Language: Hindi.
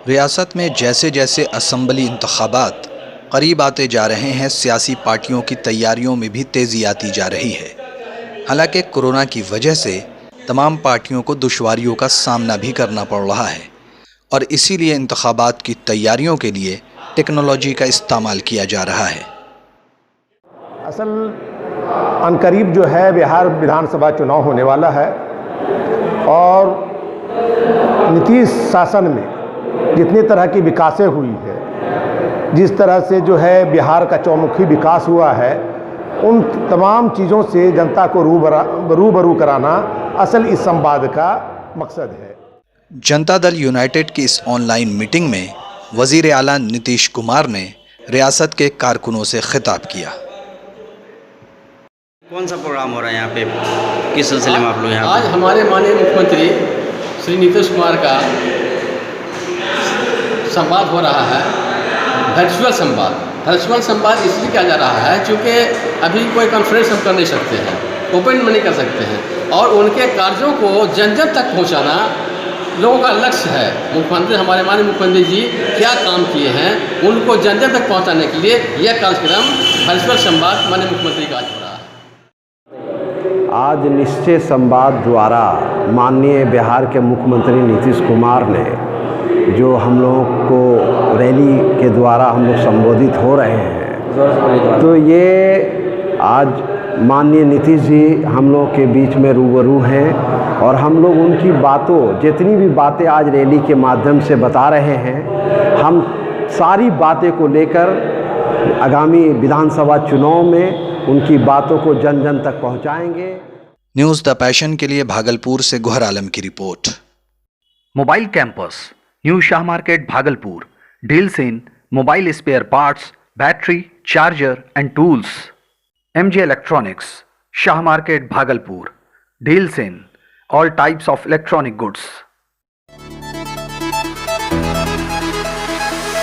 रियासत में जैसे जैसे असम्बली इंतखाबात करीब आते जा रहे हैं, सियासी पार्टियों की तैयारियों में भी तेज़ी आती जा रही है। हालांकि कोरोना की वजह से तमाम पार्टियों को दुश्वारियों का सामना भी करना पड़ रहा है और इसीलिए इंतखाबात की तैयारियों के लिए टेक्नोलॉजी का इस्तेमाल किया जा रहा है। असल अनकरीब जो है बिहार विधानसभा चुनाव होने वाला है और नीतीश शासन में जितनी तरह की विकासें हुई है, जिस तरह से जो है बिहार का चौमुखी विकास हुआ है, उन तमाम चीज़ों से जनता को रूबरू कराना असल इस संवाद का मकसद है। जनता दल यूनाइटेड की इस ऑनलाइन मीटिंग में वज़ीर आला नीतीश कुमार ने रियासत के कारकुनों से खिताब किया। कौन सा प्रोग्राम हो रहा है यहाँ पे, किस सिलसिले में आप लोग यहाँ? आज हमारे माननीय मुख्यमंत्री श्री नीतीश कुमार का संवाद हो रहा है, वर्चुअल संवाद। वर्चुअल संवाद इसलिए किया जा रहा है क्योंकि अभी कोई कॉन्फ्रेंस हम कर नहीं सकते हैं, ओपन में नहीं कर सकते हैं, और उनके कार्यों को जन जन तक पहुँचाना लोगों का लक्ष्य है। मुख्यमंत्री, हमारे माननीय मुख्यमंत्री जी क्या काम किए हैं, उनको जन जन तक पहुँचाने के लिए यह कार्यक्रम वर्चुअल संवाद माननीय मुख्यमंत्री का आज हो रहा है। आज निश्चय संवाद द्वारा माननीय बिहार के मुख्यमंत्री नीतीश कुमार ने जो हम लोग को रैली के द्वारा हम लोग संबोधित हो रहे हैं, तो ये आज माननीय नीतीश जी हम लोग के बीच में रूबरू हैं और हम लोग उनकी बातों, जितनी भी बातें आज रैली के माध्यम से बता रहे हैं, हम सारी बातें को लेकर आगामी विधानसभा चुनाव में उनकी बातों को जन जन तक पहुंचाएंगे। न्यूज़ द पैशन के लिए भागलपुर से गोहर आलम की रिपोर्ट। Mobile campus, new Shah market Bhagalpur, deals in mobile spare parts, battery, charger and tools. MJ electronics, Shah market Bhagalpur, deals in all types of electronic goods.